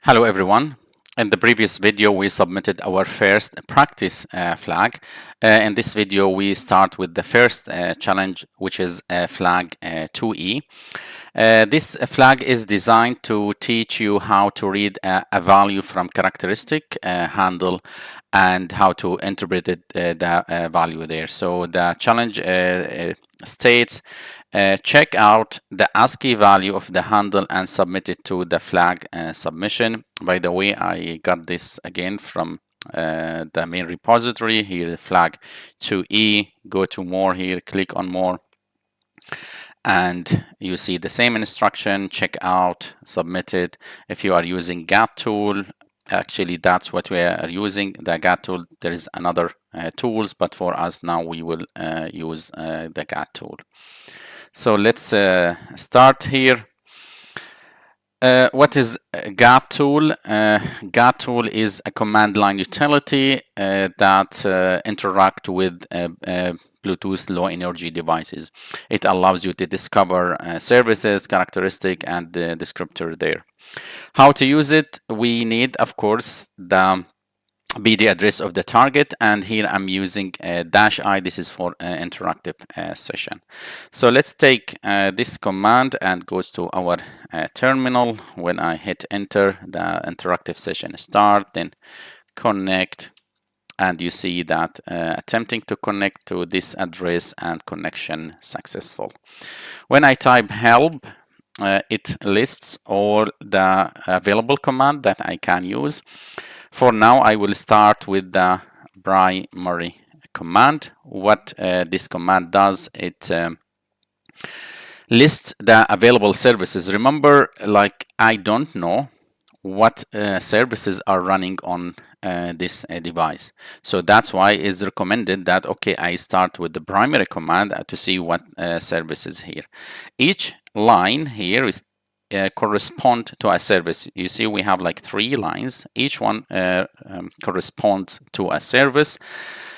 Hello everyone. In the previous video, we submitted our first practice flag. In this video, we start with the first challenge, which is flag 2E. This flag is designed to teach you how to read a value from characteristic handle and how to interpret the value there. So the challenge states check out the ASCII value of the handle and submit it to the flag submission. By the way, I got this again from the main repository. Here, the flag 2E, go to more here, click on more. And you see the same instruction, check out, submit it. If you are using GATT tool, actually that's what we are using, the GATT tool. There is another tools, but for us now we will use the GATT tool. So let's start here. What is GATT tool? GATT tool is a command line utility that interact with Bluetooth low energy devices. It allows you to discover services, characteristic, and the descriptor there. How to use it? We need, of course, the BD address of the target, and here I'm using -I. This is for interactive session. So let's take this command and goes to our terminal. When I hit enter, the interactive session start, then connect, and you see that attempting to connect to this address and connection successful. When I type help, it lists all the available command that I can use. For now, I will start with the primary command. What this command does, it lists the available services. Remember, like, I don't know what services are running on this device. So that's why it's recommended that, okay, I start with the primary command to see what services here. Each line here is correspond to a service. You see we have like 3 lines. Each one corresponds to a service.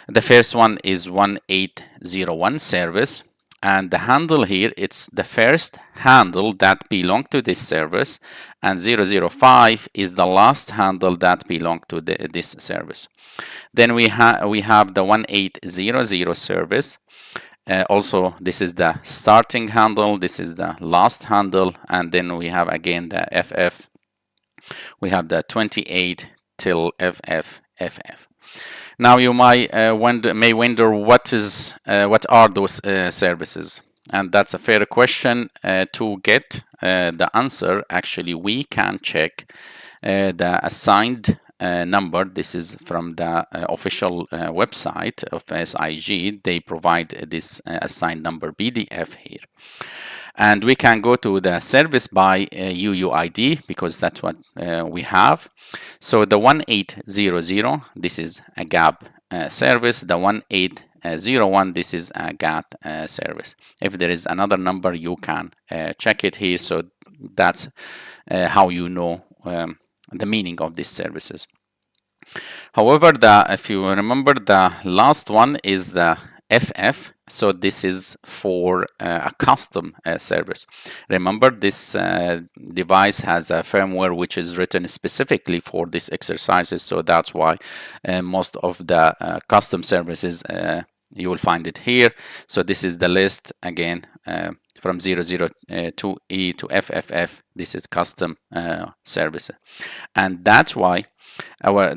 The first one is 1801 service, and the handle here, it's the first handle that belong to this service, and 005 is the last handle that belong to this service. Then we have the 1800 service. Also, this is the starting handle, this is the last handle, and then we have again the FF. We have the 28 till FF. Now you may wonder what are those services, and that's a fair question. To get the answer, actually, we can check the assigned number. This is from the official website of SIG. They provide this assigned number PDF here. And we can go to the service by UUID because that's what we have. So the 1800, this is a GAP service. The 1801, this is a GATT service. If there is another number, you can check it here. So that's how you know the meaning of these services. However, if you remember, the last one is the FF. So this is for a custom service. Remember, this device has a firmware which is written specifically for these exercises. So that's why most of the custom services you will find it here. So this is the list again. From 002E to FFF, this is custom services. And that's why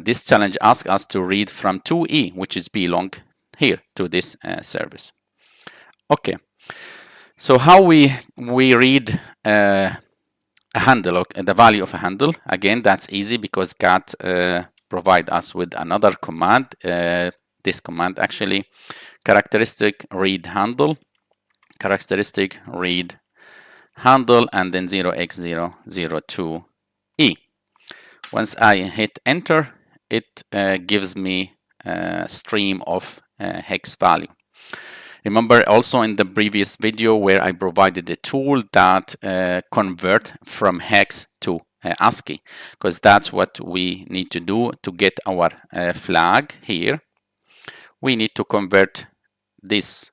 this challenge asks us to read from 2E, which is belong here to this service. Okay, so how we read a handle, the value of a handle. Again, that's easy because GATT provide us with another command. This command actually, characteristic read handle. Characteristic read handle, and then 0x002E. Once I hit enter, it gives me a stream of hex value. Remember also in the previous video where I provided a tool that convert from hex to ASCII, because that's what we need to do to get our flag here. We need to convert this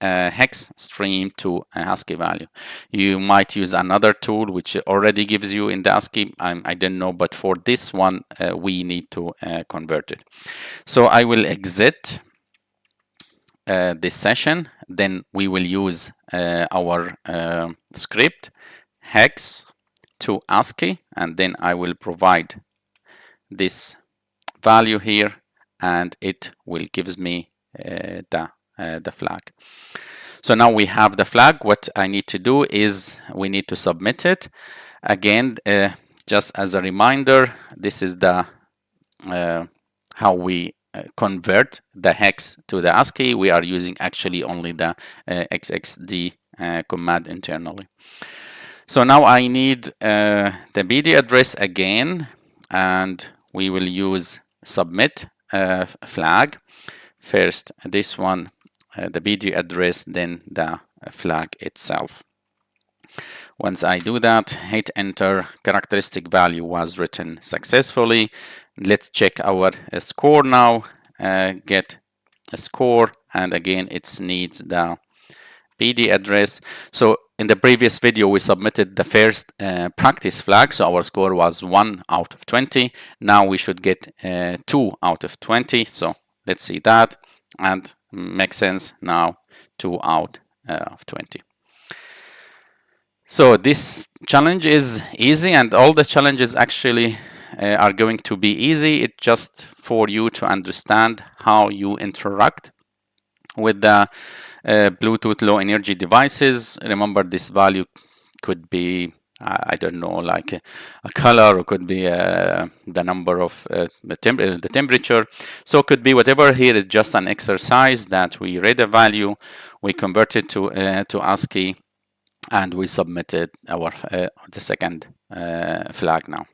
hex stream to a ASCII value. You might use another tool which already gives you in the ASCII. I don't know, but for this one, we need to convert it. So I will exit this session. Then we will use our script hex to ASCII, and then I will provide this value here, and it will gives me the flag. So now we have the flag. What I need to do is we need to submit it. Again, just as a reminder, this is the how we convert the hex to the ASCII. We are using actually only the XXD command internally. So now I need the BD address again, and we will use submit flag. First this one, the BD address, then the flag itself. Once I do that, hit enter, characteristic value was written successfully. Let's check our score now, get a score, and again it needs the BD address. So in the previous video we submitted the first practice flag, so our score was 1 out of 20. Now we should get 2 out of 20, so let's see that, and makes sense now, 2 out of 20. So this challenge is easy, and all the challenges actually are going to be easy. It's just for you to understand how you interact with the Bluetooth low energy devices. Remember, this value could be, I don't know, like a color, or could be the number of the temperature. So it could be whatever. Here it's just an exercise that we read a value, we convert it to ASCII, and we submitted our the second flag now.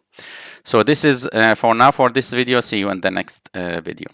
So this is for now for this video. See you in the next video.